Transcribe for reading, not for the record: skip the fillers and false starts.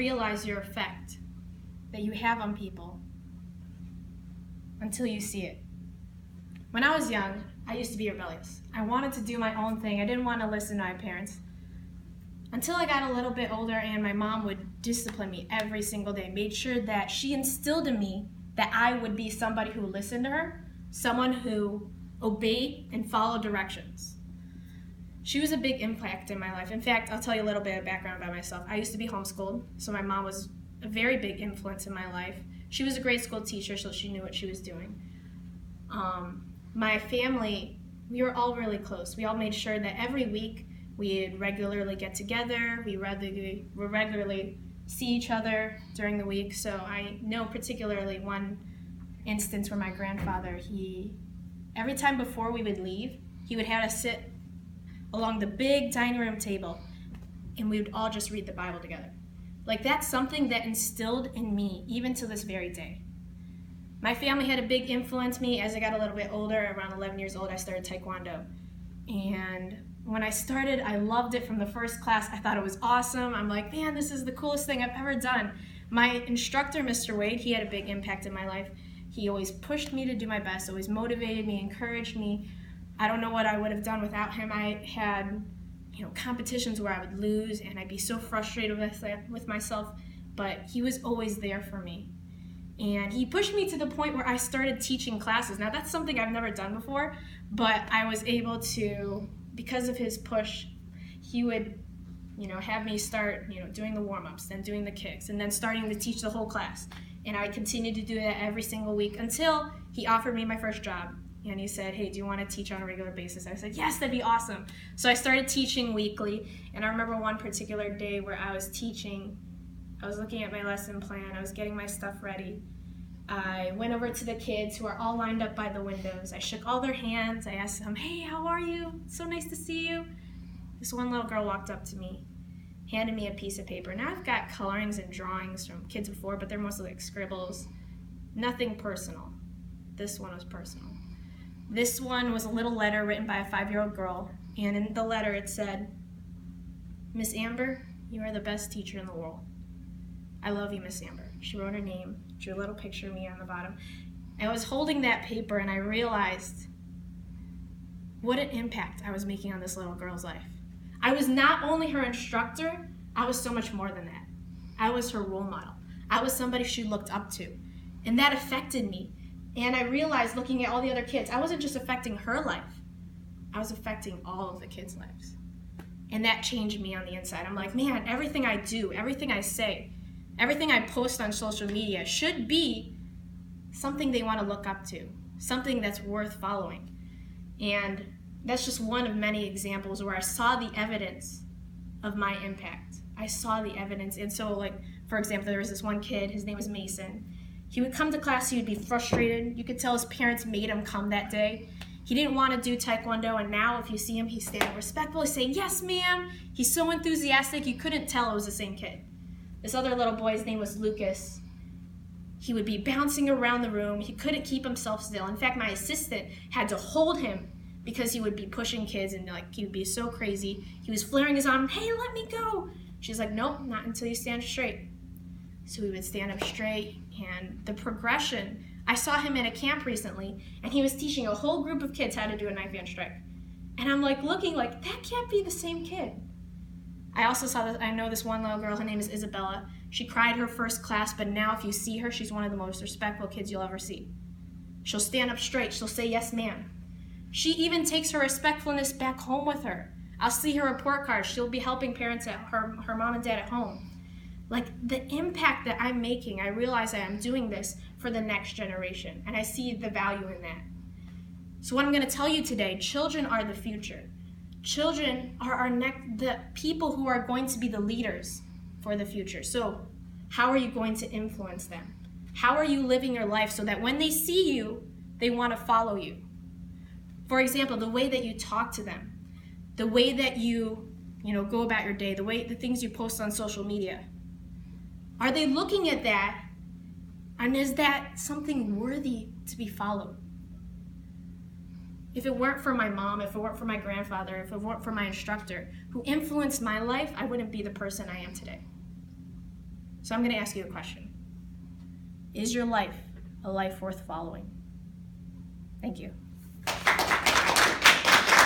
realize your effect that you have on people until you see it. When I was young, I used to be rebellious. I wanted to do my own thing. I didn't want to listen to my parents. Until I got a little bit older and my mom would discipline me every single day, made sure that she instilled in me that I would be somebody who listened to her, someone who obeyed and followed directions. She was a big impact in my life. In fact, I'll tell you a little bit of background about myself. I used to be homeschooled, so my mom was a very big influence in my life. She was a grade school teacher, so she knew what she was doing. My family, we were all really close. We all made sure that every week we'd regularly get together. We regularly see each other during the week. So I know particularly one instance where my grandfather, every time before we would leave, he would have us sit along the big dining room table and we would all just read the Bible together. Like, that's something that instilled in me even to this very day. My family had a big influence on me. As I got a little bit older, around 11 years old, I started Taekwondo. And when I started, I loved it from the first class. I thought it was awesome. I'm like, man, this is the coolest thing I've ever done. My instructor, Mr. Wade, he had a big impact in my life. He always pushed me to do my best, always motivated me, encouraged me. I don't know what I would have done without him. I had, competitions where I would lose and I'd be so frustrated with myself, but he was always there for me. And he pushed me to the point where I started teaching classes. Now, that's something I've never done before, but I was able to, because of his push, he would, have me start, doing the warm-ups, then doing the kicks, and then starting to teach the whole class. And I continued to do that every single week until he offered me my first job. And he said, hey, do you want to teach on a regular basis? I said, yes, that'd be awesome. So I started teaching weekly. And I remember one particular day where I was teaching, I was looking at my lesson plan, I was getting my stuff ready. I went over to the kids who are all lined up by the windows. I shook all their hands. I asked them, hey, how are you? It's so nice to see you. This one little girl walked up to me, handed me a piece of paper. Now, I've got colorings and drawings from kids before, but they're mostly like scribbles. Nothing personal. This one was personal. This one was a little letter written by a 5-year-old girl, and in the letter it said, Miss Amber, you are the best teacher in the world. I love you, Miss Amber. She wrote her name, drew a little picture of me on the bottom. I was holding that paper and I realized what an impact I was making on this little girl's life. I was not only her instructor, I was so much more than that. I was her role model. I was somebody she looked up to, and that affected me. And I realized, looking at all the other kids, I wasn't just affecting her life, I was affecting all of the kids' lives. And that changed me on the inside. I'm like, man, everything I do, everything I say, everything I post on social media should be something they want to look up to, something that's worth following. And that's just one of many examples where I saw the evidence of my impact. I saw the evidence. And so, for example, there was this one kid, his name was Mason. He would come to class, he would be frustrated. You could tell his parents made him come that day. He didn't want to do Taekwondo, and now if you see him, he's standing respectfully saying, yes, ma'am. He's so enthusiastic, you couldn't tell it was the same kid. This other little boy's name was Lucas. He would be bouncing around the room. He couldn't keep himself still. In fact, my assistant had to hold him because he would be pushing kids and he would be so crazy. He was flaring his arm, hey, let me go. She's like, nope, not until you stand straight. So we would stand up straight, and the progression, I saw him at a camp recently, and he was teaching a whole group of kids how to do a knife hand strike. And I'm looking that can't be the same kid. I also saw I know this one little girl, her name is Isabella. She cried her first class, but now if you see her, she's one of the most respectful kids you'll ever see. She'll stand up straight, she'll say, yes, ma'am. She even takes her respectfulness back home with her. I'll see her report card. She'll be helping parents at her mom and dad at home. The impact that I'm making, I realize that I'm doing this for the next generation, and I see the value in that. So what I'm going to tell you today, children are the future. Children are the people who are going to be the leaders for the future. So how are you going to influence them? How are you living your life so that when they see you, they want to follow you? For example, the way that you talk to them, the way that you go about your day, the things you post on social media. Are they looking at that, and is that something worthy to be followed? If it weren't for my mom, if it weren't for my grandfather, if it weren't for my instructor who influenced my life, I wouldn't be the person I am today. So I'm going to ask you a question. Is your life a life worth following? Thank you.